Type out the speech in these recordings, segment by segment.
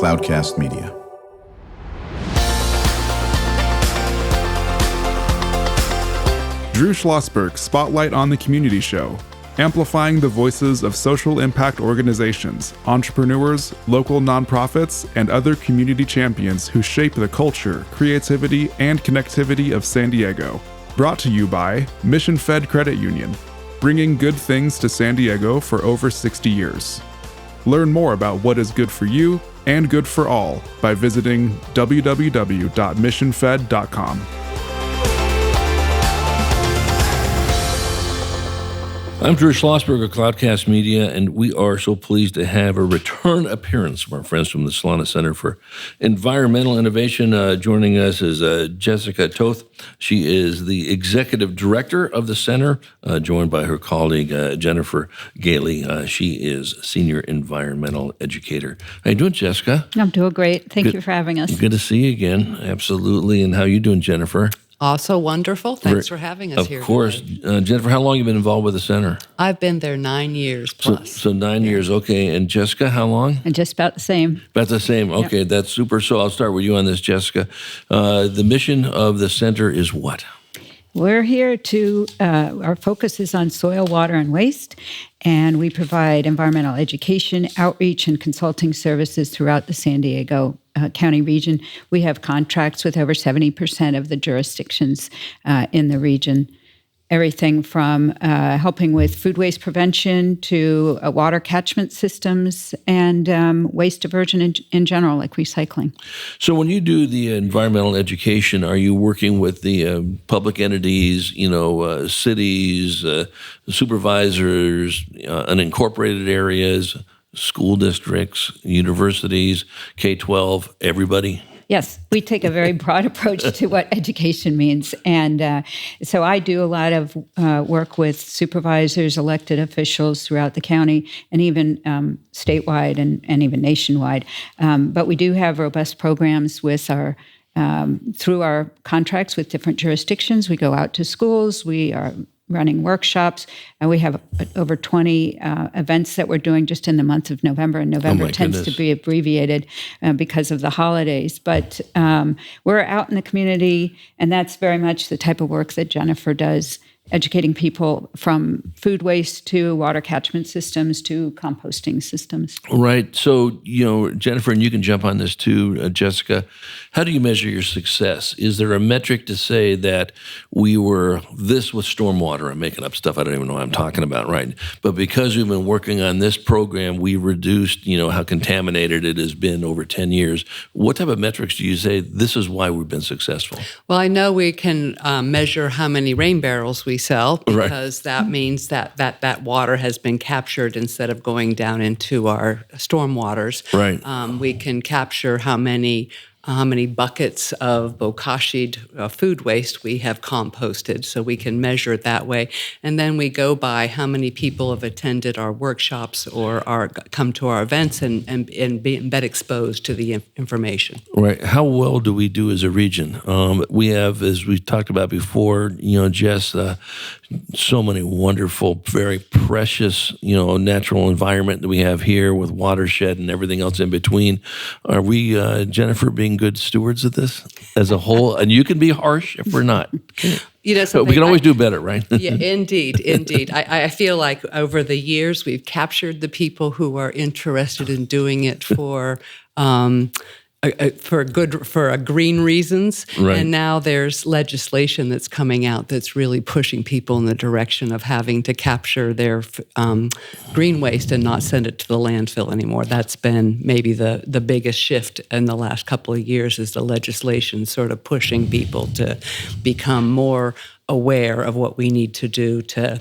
Cloudcast Media. Drew Schlosberg Spotlight on the Community Show, amplifying the voices of social impact organizations, entrepreneurs, local nonprofits, and other community champions who shape the culture, creativity, and connectivity of San Diego. Brought to you by Mission Fed Credit Union, bringing good things to San Diego for over 60 years. Learn more about what is good for you and good for all by visiting www.missionfed.com. I'm Drew Schlosberg of Cloudcast Media, and we are so pleased to have a return appearance from our friends from the Solana Center for Environmental Innovation. Joining us is Jessica Toth. She is the executive director of the center, joined by her colleague, Jennifer Galey. She is senior environmental educator. How you doing, Jessica? I'm doing great. Thank you for having us. Good to see you again. Absolutely. And how you doing, Jennifer? Also wonderful. Thanks for having us here. Of course. Jennifer, how long have you been involved with the center? I've been there 9 years plus. So 9 years, okay. And Jessica, how long? And just about the same. About the same. Okay, yep. That's super. So I'll start with you on this, Jessica. The mission of the center is what? We're here to, our focus is on soil, water, and waste, and we provide environmental education, outreach, and consulting services throughout the San Diego County region. We have contracts with over 70% of the jurisdictions in the region. Everything from helping with food waste prevention to water catchment systems and waste diversion in general, like recycling. So when you do the environmental education, are you working with the public entities, cities, supervisors, unincorporated areas, school districts, universities, K-12, everybody? Yes, we take a very broad approach to what education means. And so I do a lot of work with supervisors, elected officials throughout the county, and even statewide and even nationwide. But we do have robust programs with our through our contracts with different jurisdictions. We go out to schools. We are running workshops, and we have over 20 events that we're doing just in the month of November, and November tends to be abbreviated because of the holidays. But we're out in the community, and that's very much the type of work that Jennifer does, educating people from food waste to water catchment systems to composting systems. Right. So, Jennifer, and you can jump on this too, Jessica, how do you measure your success? Is there a metric to say that we were this with stormwater? I'm making up stuff I don't even know what I'm talking about, right? But because we've been working on this program, we reduced, how contaminated it has been over 10 years. What type of metrics do you say this is why we've been successful? Well, I know we can measure how many rain barrels we sell, because that means that water has been captured instead of going down into our storm waters. Right. We can capture how many buckets of bokashied food waste we have composted, so we can measure it that way. And then we go by how many people have attended our workshops or come to our events and been exposed to the information. Right. How well do we do as a region? We have, as we talked about before, Jess, so many wonderful, very precious, natural environment that we have here with watershed and everything else in between. Are we, Jennifer, being good stewards of this as a whole? And you can be harsh if we're not. But we can always do better, right? Yeah, indeed. I feel like over the years we've captured the people who are interested in doing it for green reasons, right. And now there's legislation that's coming out that's really pushing people in the direction of having to capture their green waste and not send it to the landfill anymore. That's been maybe the biggest shift in the last couple of years, is the legislation sort of pushing people to become more aware of what we need to do to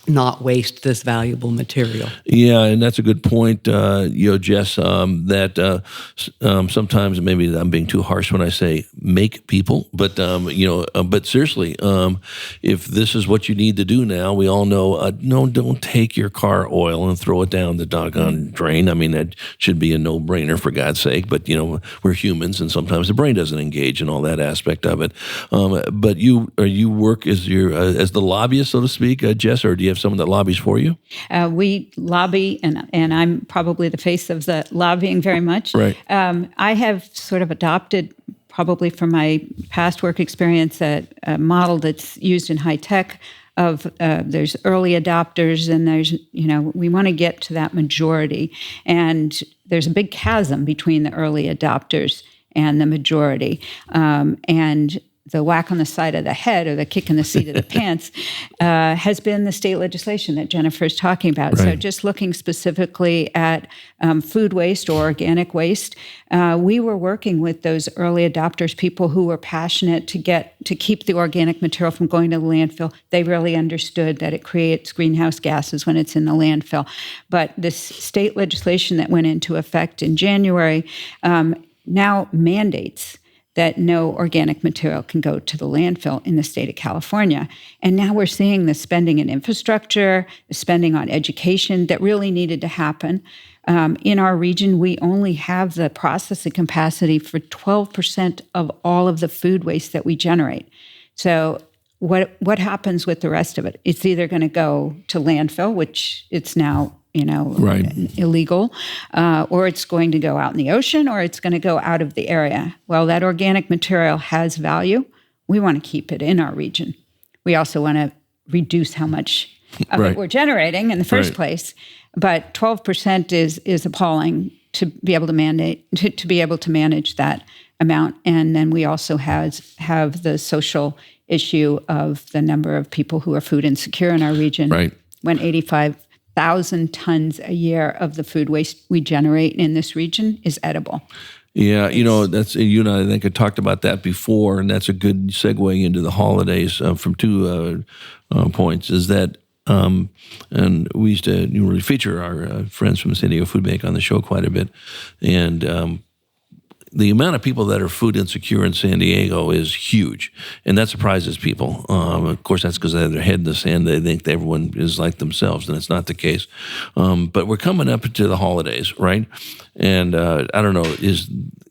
not waste this valuable material. Yeah, and that's a good point, Jess, that sometimes maybe I'm being too harsh when I say make people, but seriously, if this is what you need to do now, we all know, no, don't take your car oil and throw it down the doggone drain. I mean, that should be a no-brainer, for God's sake, but, we're humans, and sometimes the brain doesn't engage in all that aspect of it. But you work as the lobbyist, so to speak, Jess, or do you have have someone that lobbies for you? We lobby, and I'm probably the face of the lobbying very much. Right. I have sort of adopted, probably from my past work experience, a model that's used in high tech of there's early adopters and there's, we want to get to that majority. And there's a big chasm between the early adopters and the majority. And the whack on the side of the head or the kick in the seat of the pants has been the state legislation that Jennifer is talking about. Right. So just looking specifically at food waste or organic waste, we were working with those early adopters, people who were passionate to keep the organic material from going to the landfill. They really understood that it creates greenhouse gases when it's in the landfill. But this state legislation that went into effect in January now mandates that no organic material can go to the landfill in the state of California. And now we're seeing the spending in infrastructure, the spending on education that really needed to happen. In our region, we only have the processing capacity for 12% of all of the food waste that we generate. So what happens with the rest of it? It's either going to go to landfill, which it's now right. illegal, or it's going to go out in the ocean, or it's going to go out of the area. Well, that organic material has value. We want to keep it in our region. We also want to reduce how much of Right. it we're generating in the first Right. place. But 12% is appalling to be able to mandate, to be able to manage that amount. And then we also have the social issue of the number of people who are food insecure in our region. Right. When 85,000 tons a year of the food waste we generate in this region is edible. Yeah, that's you and I think I talked about that before, and that's a good segue into the holidays from two points. Is that and we used to really feature our friends from the San Diego Food Bank on the show quite a bit, and the amount of people that are food insecure in San Diego is huge, and that surprises people. Of course, that's because they have their head in the sand. They think that everyone is like themselves, and it's not the case. But we're coming up to the holidays, right? And I don't know,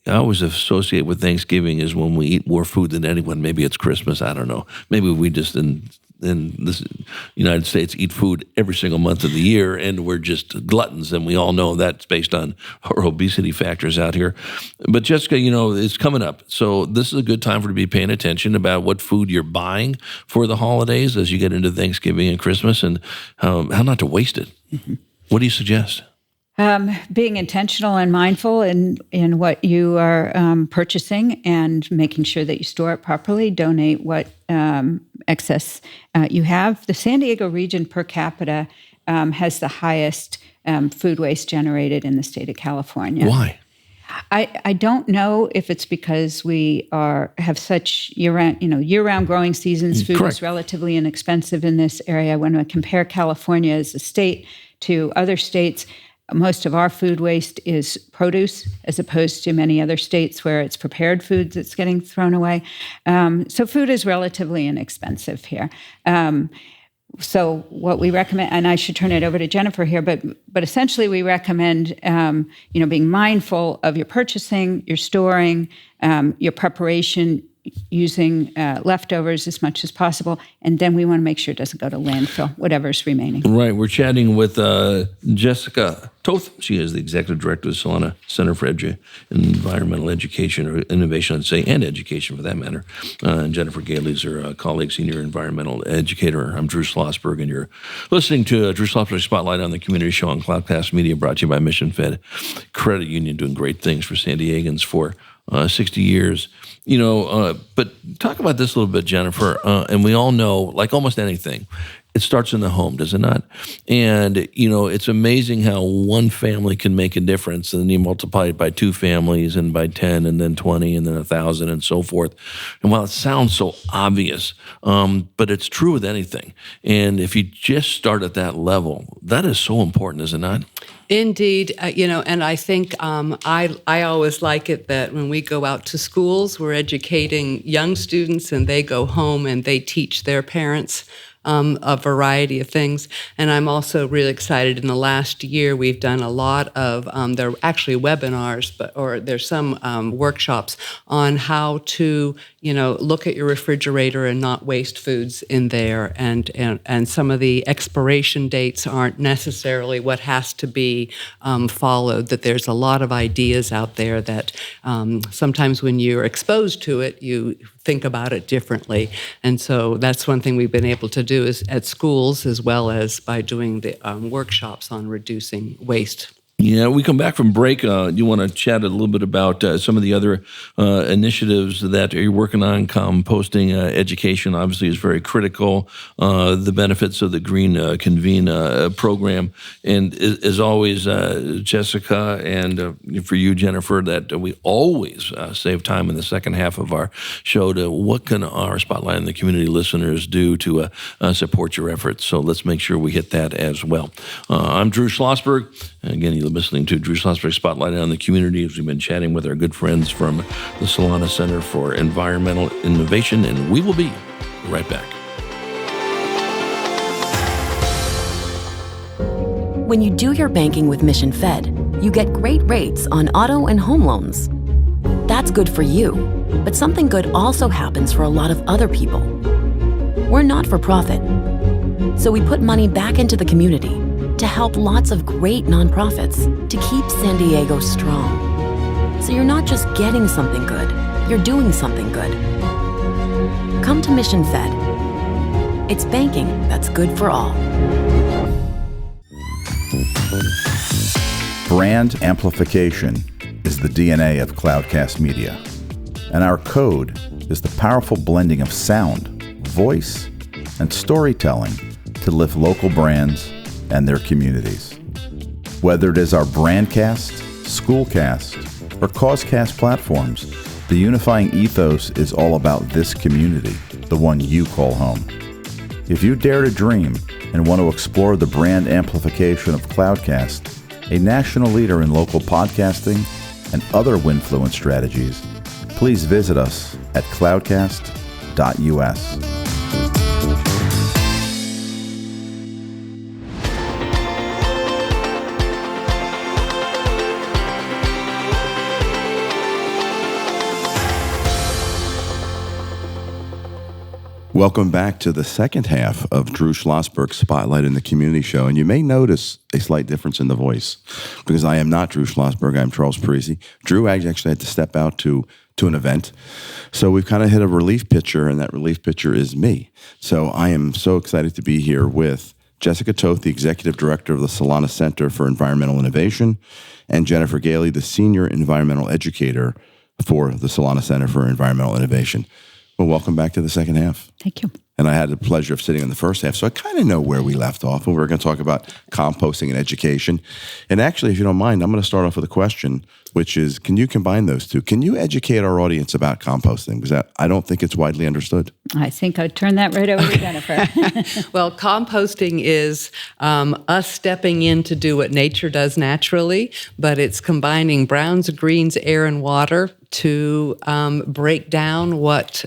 I always associate with Thanksgiving is when we eat more food than anyone. Maybe it's Christmas. I don't know. Maybe we just in the United States eat food every single month of the year, and we're just gluttons, and we all know that's based on our obesity factors out here. But Jessica, it's coming up, so this is a good time for to be paying attention about what food you're buying for the holidays as you get into Thanksgiving and Christmas, and how not to waste it. Mm-hmm. What do you suggest? Being intentional and mindful in what you are purchasing and making sure that you store it properly, donate what excess you have. The San Diego region per capita has the highest food waste generated in the state of California. Why? I don't know if it's because we have such year-round growing seasons. Food Correct. is relatively inexpensive in this area. When I compare California as a state to other states, most of our food waste is produce, as opposed to many other states where it's prepared foods that's getting thrown away. So food is relatively inexpensive here. So what we recommend, and I should turn it over to Jennifer here, but essentially we recommend, being mindful of your purchasing, your storing, your preparation, using leftovers as much as possible, and then we want to make sure it doesn't go to landfill, whatever's remaining. Right. We're chatting with Jessica Toth. She is the executive director of the Solana Center for Environmental Education, or Innovation, I'd say, and Education for that matter. And Jennifer Galey is her colleague, senior environmental educator. I'm Drew Schlosberg, and you're listening to Drew Schlosberg Spotlight on the Community Show on Cloudcast Media, brought to you by Mission Fed Credit Union, doing great things for San Diegans for 60 years. But talk about this a little bit, Jennifer. And we all know, like almost anything, it starts in the home, does it not? And, it's amazing how one family can make a difference, and then you multiply it by two families and by 10 and then 20 and then 1,000 and so forth. And while it sounds so obvious, but it's true with anything. And if you just start at that level, that is so important, is it not? Indeed, and I think I always like it that when we go out to schools, we're educating young students, and they go home and they teach their parents a variety of things. And I'm also really excited. In the last year, we've done a lot of, there are actually webinars, or there's some workshops on how to, look at your refrigerator and not waste foods in there. And some of the expiration dates aren't necessarily what has to be followed, that there's a lot of ideas out there that sometimes when you're exposed to it, you think about it differently. And so that's one thing we've been able to do is at schools, as well as by doing the workshops on reducing waste. Yeah, we come back from break. You want to chat a little bit about some of the other initiatives that you're working on. Composting education obviously is very critical. The benefits of the Green Convene program. And as always, Jessica, and for you, Jennifer, that we always save time in the second half of our show to what can our Spotlight in the Community listeners do to support your efforts. So let's make sure we hit that as well. I'm Drew Schlosberg. Again, you're listening to Drew Schlosberg Spotlight on the Community as we've been chatting with our good friends from the Solana Center for Environmental Innovation, and we will be right back. When you do your banking with Mission Fed, you get great rates on auto and home loans. That's good for you, but something good also happens for a lot of other people. We're not for profit, so we put money back into the community to help lots of great nonprofits to keep San Diego strong. So you're not just getting something good, you're doing something good. Come to Mission Fed. It's banking that's good for all. Brand amplification is the DNA of Cloudcast Media, and our code is the powerful blending of sound, voice, and storytelling to lift local brands and their communities. Whether it is our Brandcast, Schoolcast, or Causecast platforms, the unifying ethos is all about this community, the one you call home. If you dare to dream and want to explore the brand amplification of Cloudcast, a national leader in local podcasting and other Winfluence strategies, please visit us at cloudcast.us. Welcome back to the second half of Drew Schlosberg's Spotlight in the Community show. And you may notice a slight difference in the voice because I am not Drew Schlosberg. I'm Charles Parisi. Drew actually had to step out to an event. So we've kind of hit a relief pitcher, and that relief pitcher is me. So I am so excited to be here with Jessica Toth, the Executive Director of the Solana Center for Environmental Innovation, and Jennifer Galey, the Senior Environmental Educator for the Solana Center for Environmental Innovation. Well, welcome back to the second half. Thank you. And I had the pleasure of sitting in the first half, so I kind of know where we left off. And we're going to talk about composting and education. And actually, if you don't mind, I'm going to start off with a question, which is, can you combine those two? Can you educate our audience about composting? Because I don't think it's widely understood. I think I'd turn that right over to Jennifer. Well, composting is us stepping in to do what nature does naturally, but it's combining browns, greens, air, and water to break down what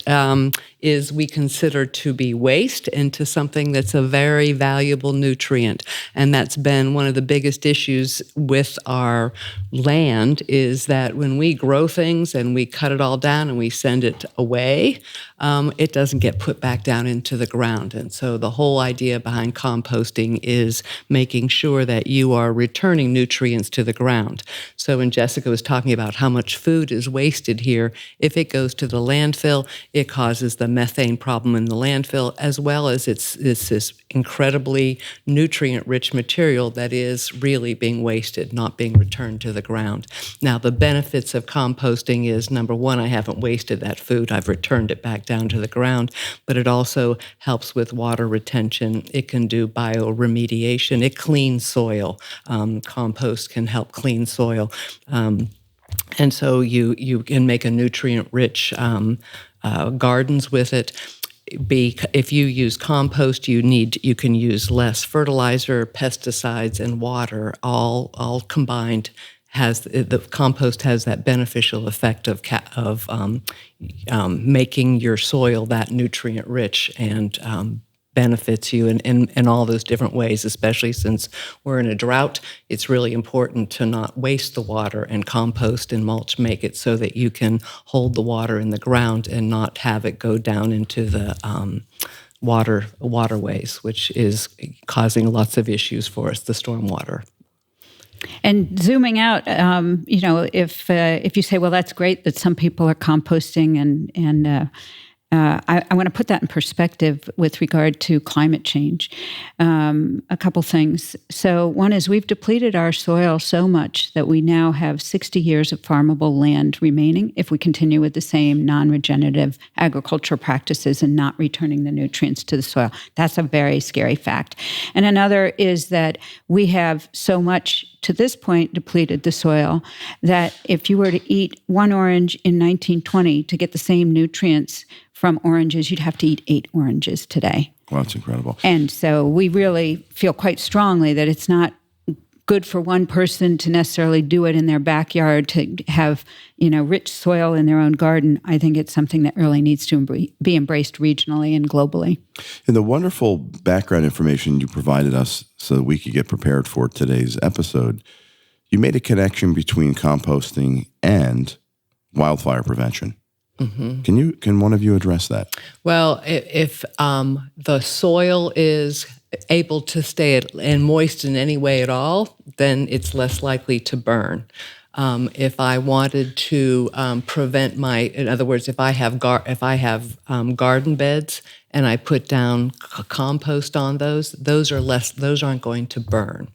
is we consider to be waste into something that's a very valuable nutrient. And that's been one of the biggest issues with our land, is that when we grow things and we cut it all down and we send it away, it doesn't get put back down into the ground. And so the whole idea behind composting is making sure that you are returning nutrients to the ground. So when Jessica was talking about how much food is wasted here, if it goes to the landfill, it causes the methane problem in the landfill, as well as it's this incredibly nutrient-rich material that is really being wasted, not being returned to the ground. Now, the benefits of composting is, number one, I haven't wasted that food. I've returned it back down to the ground, but it also helps with water retention. It can do bioremediation. It cleans soil. Compost can help clean soil. And so you can make a nutrient-rich gardens with it. If you use compost, you can use less fertilizer, pesticides, and water all combined. The compost has that beneficial effect of making your soil that nutrient rich and benefits you in all those different ways, especially since we're in a drought. It's really important to not waste the water, and compost and mulch make it so that you can hold the water in the ground and not have it go down into the waterways, which is causing lots of issues for us, the stormwater. And zooming out, if you say, well, that's great that some people are composting, and I want to put that in perspective with regard to climate change. A couple things. So one is we've depleted our soil so much that we now have 60 years of farmable land remaining if we continue with the same non-regenerative agricultural practices and not returning the nutrients to the soil. That's a very scary fact. And another is that we have so much to this point depleted the soil that if you were to eat one orange in 1920 to get the same nutrients from oranges, you'd have to eat 8 oranges today. Wow, that's incredible. And so we really feel quite strongly that it's not good for one person to necessarily do it in their backyard, to have, rich soil in their own garden. I think it's something that really needs to be embraced regionally and globally. And the wonderful background information you provided us so that we could get prepared for today's episode, you made a connection between composting and wildfire prevention. Mm-hmm. Can one of you address that? Well, if the soil is able to stay and moist in any way at all, then it's less likely to burn. If I wanted to prevent in other words, if I have garden beds and I put down compost on those aren't going to burn.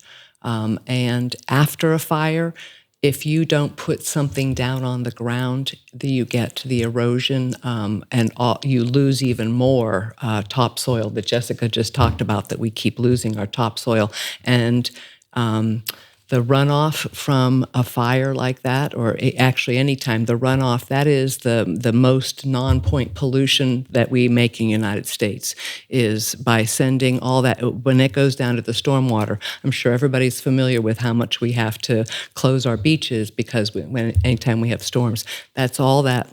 And after a fire, if you don't put something down on the ground, you get the erosion and you lose even more topsoil that Jessica just talked about, that we keep losing our topsoil. And the runoff from a fire like that, or actually any time, the runoff, that is the most non-point pollution that we make in the United States, is by sending all that, when it goes down to the stormwater. I'm sure everybody's familiar with how much we have to close our beaches because anytime we have storms, that's all that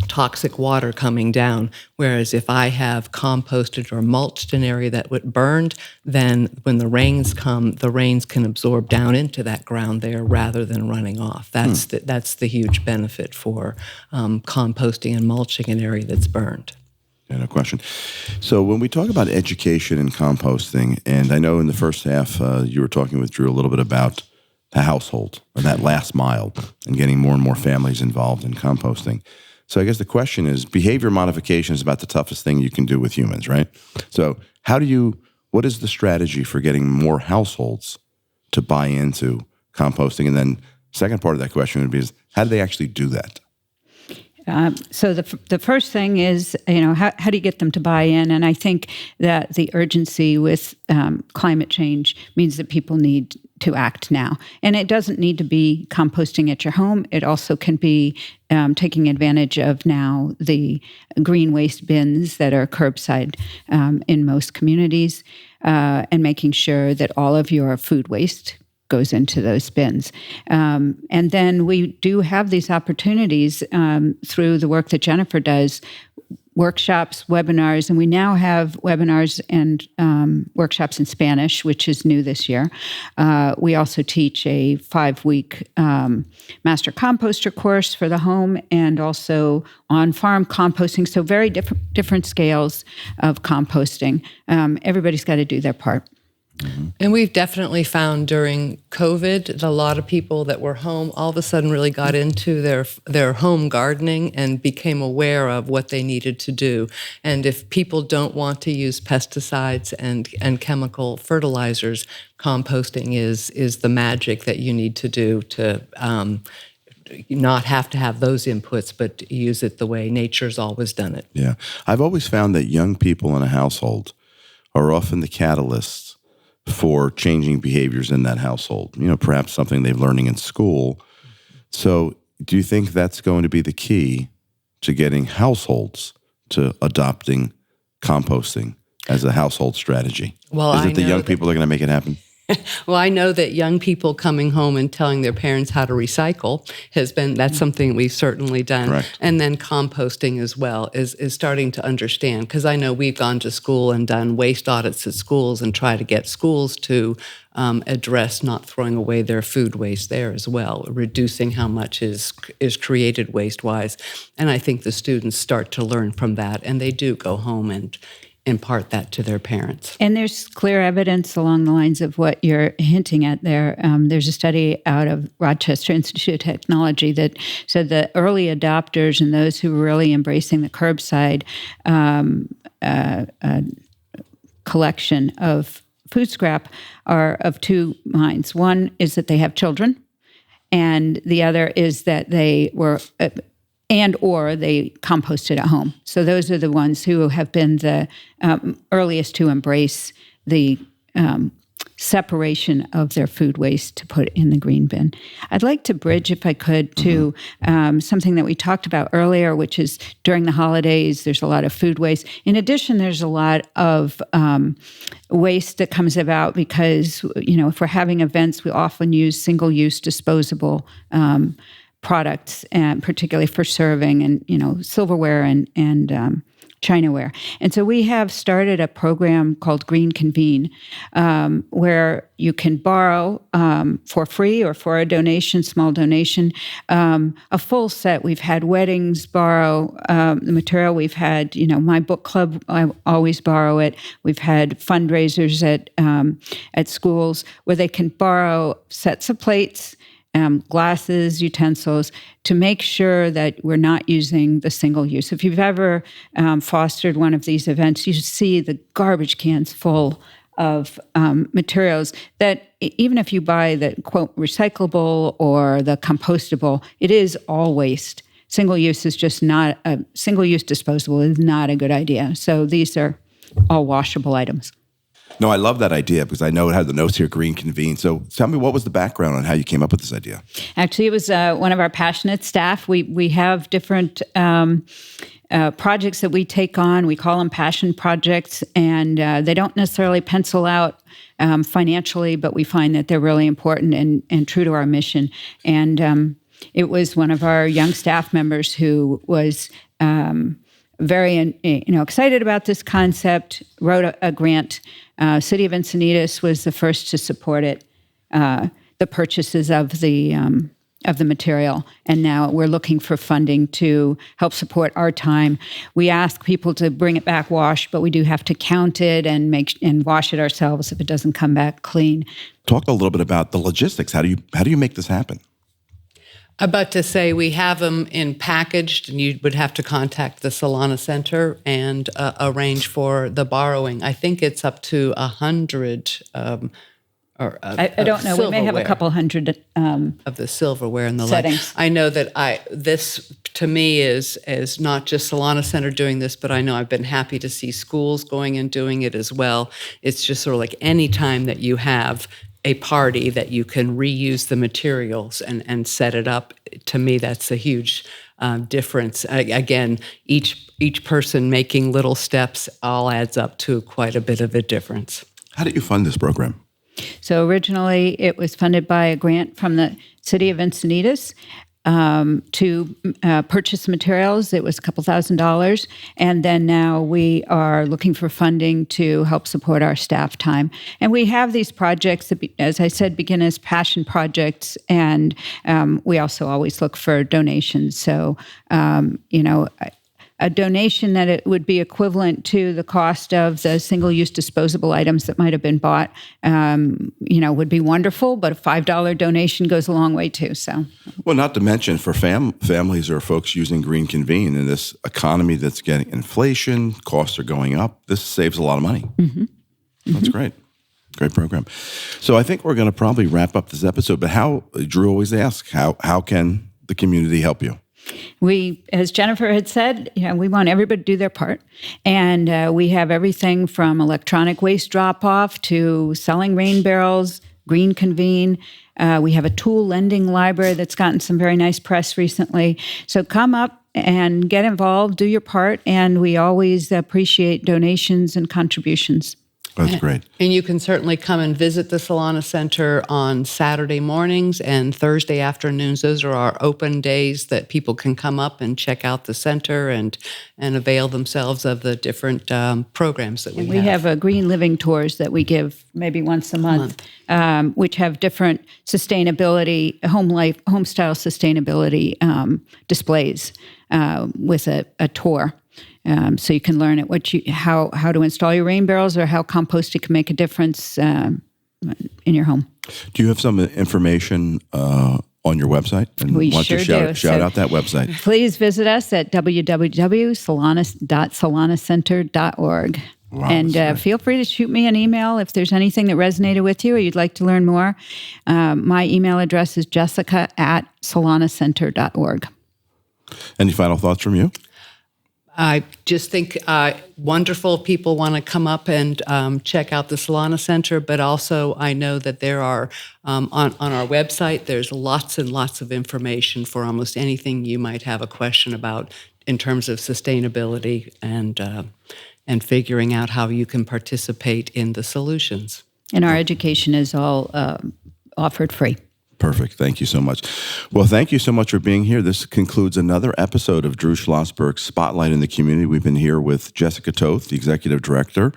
toxic water coming down. Whereas if I have composted or mulched an area that would burned, then when the rains come, the rains can absorb down into that ground there rather than running off. That's the huge benefit for composting and mulching an area that's burned. Yeah, no question. So when we talk about education and composting, and I know in the first half you were talking with Drew a little bit about the household, or that last mile, and getting more and more families involved in composting. So I guess the question is, behavior modification is about the toughest thing you can do with humans, right? So what is the strategy for getting more households to buy into composting? And then second part of that question would be, how do they actually do that? So the first thing is, how do you get them to buy in? And I think that the urgency with climate change means that people need to act now. And it doesn't need to be composting at your home. It also can be taking advantage of now the green waste bins that are curbside in most communities, and making sure that all of your food waste goes into those bins. And then we do have these opportunities through the work that Jennifer does, workshops, webinars, and we now have webinars and workshops in Spanish, which is new this year. We also teach a 5-week master composter course for the home, and also on-farm composting, so very different scales of composting. Everybody's got to do their part. Mm-hmm. And we've definitely found during COVID that a lot of people that were home all of a sudden really got into their home gardening and became aware of what they needed to do. And if people don't want to use pesticides and chemical fertilizers, composting is the magic that you need to do to not have to have those inputs, but use it the way nature's always done it. Yeah. I've always found that young people in a household are often the catalysts for changing behaviors in that household, perhaps something they're learning in school. So do you think that's going to be the key to getting households to adopting composting as a household strategy? Well, Is it the young people that are going to make it happen? Well, I know that young people coming home and telling their parents how to recycle that's something we've certainly done. Correct. And then composting as well is starting to understand, because I know we've gone to school and done waste audits at schools and try to get schools to address not throwing away their food waste there as well, reducing how much is created waste-wise. And I think the students start to learn from that, and they do go home and impart that to their parents. And there's clear evidence along the lines of what you're hinting at there. There's a study out of Rochester Institute of Technology that said the early adopters and those who were really embracing the curbside collection of food scrap are of two minds. One is that they have children, and the other is that they were or they composted at home. So those are the ones who have been the earliest to embrace the separation of their food waste to put in the green bin. I'd like to bridge, if I could, to something that we talked about earlier, which is during the holidays, there's a lot of food waste. In addition, there's a lot of waste that comes about because, if we're having events, we often use single-use disposable products, and particularly for serving and, silverware and Chinaware. And so we have started a program called Green Convene, where you can borrow for free or for a donation, small donation, a full set. We've had weddings borrow the material. We've had, my book club, I always borrow it. We've had fundraisers at schools where they can borrow sets of plates, glasses, utensils, to make sure that we're not using the single use. If you've ever fostered one of these events, you see the garbage cans full of materials that even if you buy the, quote, recyclable or the compostable, it is all waste. Single-use disposable is not a good idea. So these are all washable items. No, I love that idea because I know it had the notes here, Green Convene. So tell me, what was the background on how you came up with this idea? Actually, it was one of our passionate staff. We have different projects that we take on. We call them passion projects, and they don't necessarily pencil out financially, but we find that they're really important and true to our mission. And it was one of our young staff members who was very excited about this concept, wrote a grant. City of Encinitas was the first to support it, the purchases of the material, and now we're looking for funding to help support our time. We ask people to bring it back washed, but we do have to count it and wash it ourselves if it doesn't come back clean. Talk a little bit about the logistics. How do you make this happen? About to say we have them in packaged, and you would have to contact the Solana Center and arrange for the borrowing. I think it's up to 100. I don't know. We may have a couple hundred of the silverware and the settings. I know that this to me is not just Solana Center doing this, but I know I've been happy to see schools going and doing it as well. It's just sort of like any time that you have a party that you can reuse the materials and set it up. To me, that's a huge difference. Again, each person making little steps all adds up to quite a bit of a difference. How did you fund this program? So originally, it was funded by a grant from the City of Encinitas to purchase materials. It was a couple $1,000s. And then now we are looking for funding to help support our staff time. And we have these projects that, as I said, begin as passion projects. And we also always look for donations. So, a donation that it would be equivalent to the cost of the single-use disposable items that might have been bought, would be wonderful. But a $5 donation goes a long way too. So, well, not to mention for families or folks using Green Convene in this economy that's getting inflation, costs are going up. This saves a lot of money. Mm-hmm. That's great. Great program. So I think we're going to probably wrap up this episode. But Drew always asks, how can the community help you? We, as Jennifer had said, we want everybody to do their part. And we have everything from electronic waste drop-off to selling rain barrels, Green Convene. We have a tool lending library that's gotten some very nice press recently. So come up and get involved, do your part. And we always appreciate donations and contributions. That's great. And you can certainly come and visit the Solana Center on Saturday mornings and Thursday afternoons. Those are our open days that people can come up and check out the center and avail themselves of the different programs that we have. We have green living tours that we give maybe once a month, which have different sustainability, home style sustainability displays with a tour. So you can learn how to install your rain barrels or how composting can make a difference in your home. Do you have some information on your website? And We want sure to do. shout out that website. Please visit us at www.solanacenter.org. Wow, and that's great. feel free to shoot me an email if there's anything that resonated with you or you'd like to learn more. My email address is jessica@solanacenter.org. Any final thoughts from you? I just think wonderful people want to come up and check out the Solana Center, but also I know that there are, on our website, there's lots and lots of information for almost anything you might have a question about in terms of sustainability and figuring out how you can participate in the solutions. And our education is all offered free. Perfect. Thank you so much. Well, thank you so much for being here. This concludes another episode of Drew Schlosberg's Spotlight in the Community. We've been here with Jessica Toth, the Executive Director,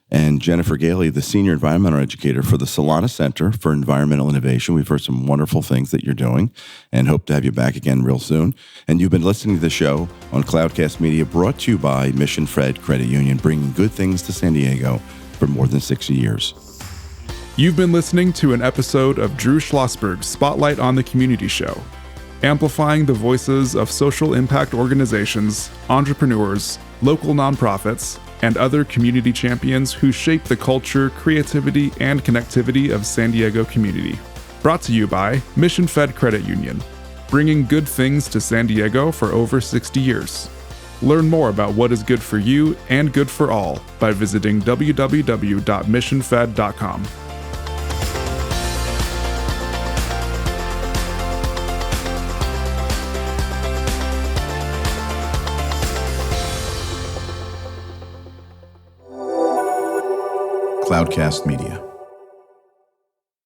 and Jennifer Galey, the Senior Environmental Educator for the Solana Center for Environmental Innovation. We've heard some wonderful things that you're doing and hope to have you back again real soon. And you've been listening to the show on Cloudcast Media, brought to you by Mission Fed Credit Union, bringing good things to San Diego for more than 60 years. You've been listening to an episode of Drew Schlosberg's Spotlight on the Community Show, amplifying the voices of social impact organizations, entrepreneurs, local nonprofits, and other community champions who shape the culture, creativity, and connectivity of San Diego community. Brought to you by Mission Fed Credit Union, bringing good things to San Diego for over 60 years. Learn more about what is good for you and good for all by visiting www.missionfed.com. Cloudcast Media.